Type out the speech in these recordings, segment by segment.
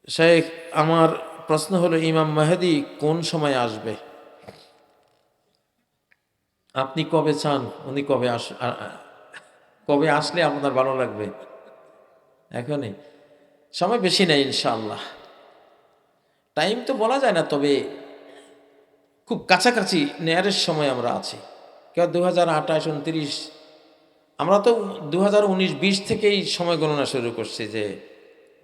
শেখ, আমার প্রশ্ন হলো ইমাম মেহেদী কোন সময় আসবে? আপনি কবে চান উনি কবে আসলে আপনার ভালো লাগবে? এখনই সময় বেশি নেই ইনশাআল্লাহ। টাইম তো বলা যায় না, তবে খুব কাছাকাছি নেয়ারের সময় আমরা আছি। কেউ 2028, 29, আমরা তো 2019-20 থেকেই সময় গণনা শুরু করছি, যে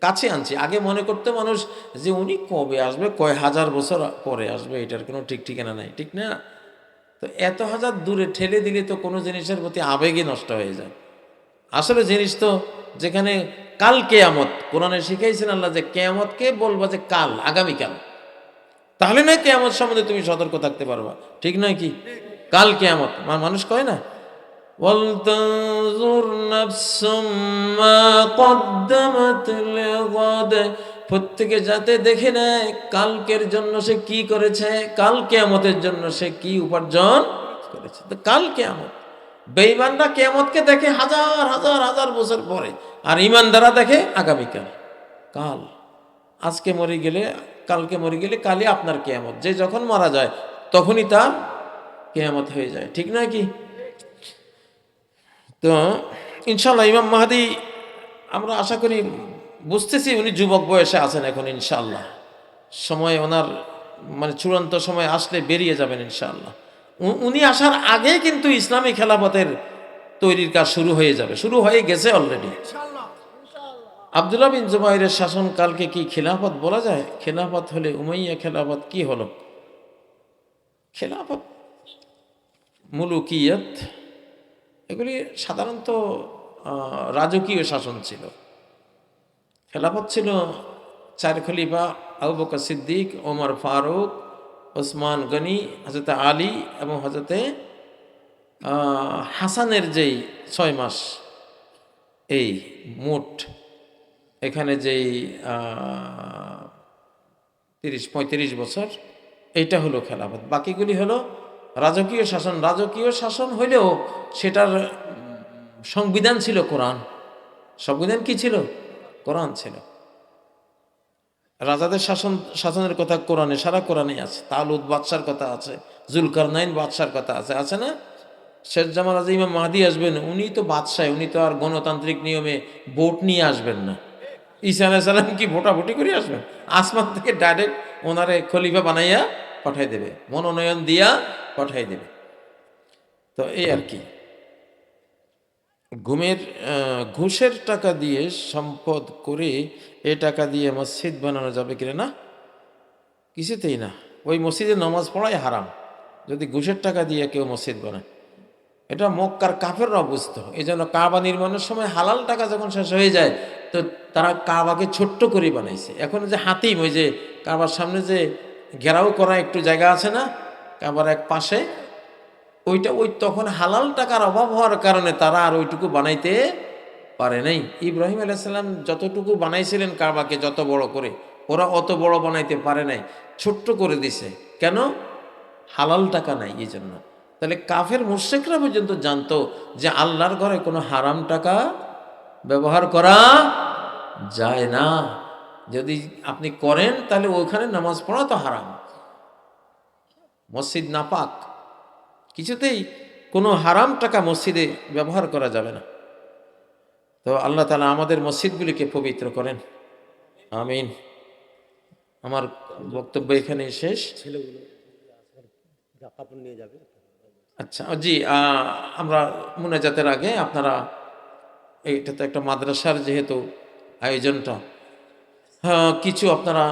কাছে আনছি। আগে মনে করতে মানুষ যে উনি কবে আসবে, কয় হাজার বছর পরে আসবে, এটার কোনো ঠিক ঠিকানা নাই, ঠিক না? তো এত হাজার দূরে ঠেলে দিলে তো কোনো জিনিসের প্রতি আবেগই নষ্ট হয়ে যায়। আসলে জিনিস তো যেখানে কাল কেয়ামত, কোরআনে শিখাইছেন আল্লাহ যে কেয়ামতকে বলবা যে কাল, আগামীকাল, তাহলে নয় কেয়ামত সম্বন্ধে তুমি সতর্ক থাকতে পারবা, ঠিক নয় কি? কাল কেয়ামত মানুষ কয় না, ওয়ালতানজুর নাফসুম মা কদ্দামাত লিগাদ, প্রত্যেকে যাতে দেখে নেয় কালকের জন্য সে কি করেছে, কাল কিয়ামতের জন্য সে কি উপার্জন করেছে। তো কাল কিয়ামত, বেঈমানরা কিয়ামতকে দেখে হাজার হাজার হাজার বছর পরে, আর ঈমানদাররা দেখে আগামীকাল, কাল। আজকে মরে গেলে, কালকে মরে গেলে কালই আপনার কিয়ামত। যে যখন মারা যায় তখনই তার কিয়ামত হয়ে যায়, ঠিক নয় কি? তো ইনশাল্লাহ ইমাম মাহাদি, আমরা আশা করি, বুঝতেছি উনি যুবক বয়সে আছেন এখন, ইনশাল্লাহ সময় ওনার মানে চূড়ান্ত সময় আসলে বেরিয়ে যাবেন ইনশাল্লাহ। উনি আসার আগে কিন্তু ইসলামী খেলাফতের তৈরির কাজ শুরু হয়ে যাবে, শুরু হয়ে গেছে অলরেডি। আব্দুল্লাহ বিন জুবাইরের শাসনকালকে কি খেলাফত বলা যায়? খেলাফত হলে উমাইয়া খেলাফত কি হলো? খেলাফত, মুলুকিয়ত, এগুলি সাধারণত রাজকীয় শাসন ছিল। খেলাফত ছিল চার খলিফা, আবু বকর সিদ্দিক, ওমর ফারুক, ওসমান গনি, হজরতে আলী এবং হজরতে হাসানের যেই 6 মাস, এই মোট এখানে যেই 30-35 বছর, এইটা হলো খেলাফত। বাকিগুলি হলো রাজকীয় শাসন। রাজকীয় শাসন হইলেও সেটার সংবিধান ছিল কোরআন। সংবিধান কি ছিল? কোরআন ছিল। রাজাদের শাসনের কথা কোরআনে, সারা কোরআনে আছে। তালুত বাদশার কথা আছে, জুলকারনাইন বাদশার কথা আছে, আছে না? শেষ জামানায় যে ইমাম মাহদী আসবেন, উনি তো বাদশাহ, উনি তো আর গণতান্ত্রিক নিয়মে ভোট নিয়ে আসবেন না। ঈসা আলাইহিস সালাম কি ভোটাভুটি করে আসবেন? আসমান থেকে ডাইরেক্ট ওনারে খলিফা বানাইয়া পাঠাই দেবে, মনোনয়ন দিয়া পাঠাই দেবে। তো এই আর কি। ঘুষের টাকা দিয়ে সম্পদ করে এ টাকা দিয়ে মসজিদ বানানো যাবে কিনা? না, কিছুতেই না। ওই মসজিদে নামাজ পড়াই হারাম যদি ঘুষের টাকা দিয়ে কেউ মসজিদ বানায়। এটা মক্কার কাফেররা বুঝতো। এই জন্য কাবা নির্মাণের সময় হালাল টাকা যখন শেষ হয়ে যায়, তো তারা কাবাকে ছোট্ট করে বানাইছে। এখন যে হাতিম, ওই যে কাবার সামনে যে ঘেরাও করা একটু জায়গা আছে না, কাবার এক পাশে, ওই তখন হালাল টাকার অভাব হওয়ার কারণে তারা আর ওইটুকু বানাইতে পারে নাই। ইব্রাহিম আলাইসাল্লাম যতটুকু বানাইছিলেন কাবাকে, যত বড় করে, ওরা অত বড় বানাইতে পারে নাই, ছোট্ট করে দিছে। কেন? হালাল টাকা নাই এই জন্য। তাহলে কাফের মুশরিকরা পর্যন্ত জানতো যে আল্লাহর ঘরে কোনো হারাম টাকা ব্যবহার করা যায় না। যদি আপনি করেন তাহলে ওখানে নামাজ পড়া তো হারাম, মসজিদ নাপাক, কিছুতেই কোনো হারাম টাকা মসজিদে ব্যবহার করা যাবে না। তো আল্লাহ তাআলা আমাদের মসজিদগুলিকে পবিত্র করেন, আমিন। আমার বক্তব্য এখানে শেষ। আচ্ছা জি, আমরা মুনাজাতের আগে আপনারা, এটা তো একটা মাদ্রাসার যেহেতু আয়োজনটা, হ্যাঁ, কিছু আপনারা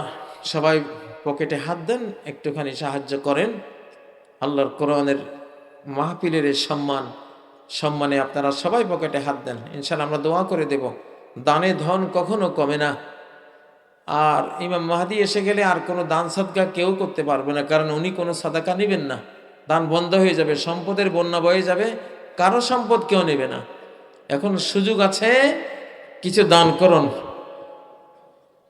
সবাই পকেটে হাত দেন, একটুখানি সাহায্য করেন। আল্লাহর কোরআনের মাহফিলের এই সম্মানে আপনারা সবাই পকেটে হাত দেন, ইনশাআল্লাহ আমরা দোয়া করে দেব। দানে ধন কখনো কমে না। আর ইমাম মাহদী এসে গেলে আর কোনো দান সদকা কেউ করতে পারবে না, কারণ উনি কোনো সাদাকা নেবেন না। দান বন্ধ হয়ে যাবে, সম্পদের বন্যা বয়ে যাবে, কারো সম্পদ কেউ নেবে না। এখন সুযোগ আছে, কিছু দান করুন।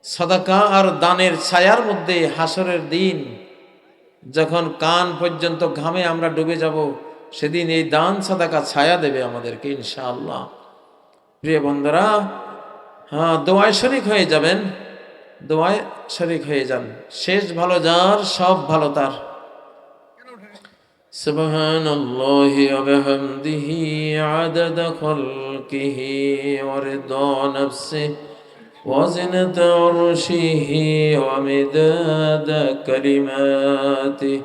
সাদাকা আর দানের ছায়ার মধ্যে হাসরের দিন যখন কান পর্যন্ত ঘামে আমরা ডুবে যাব, সেদিন এই দান সাদাকা ছায়া দেবে আমাদেরকে ইনশাআল্লাহ। প্রিয় বন্ধুরা, হ্যাঁ, দোয়ায় শরীক হয়ে যাবেন। দোয়ায় শরীক হয়ে যান। শেষ ভালো যার, সব ভালো তার। সুবহানাল্লাহি ওয়া বিহামদিহি আদাদা খালকিহি ওয়া রিদা নাফসিহি ওয়া জিনাতা আরশিহি ওয়া মিদাদা কালিমাতিহি।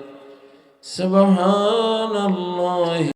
সুবহানাল্লাহি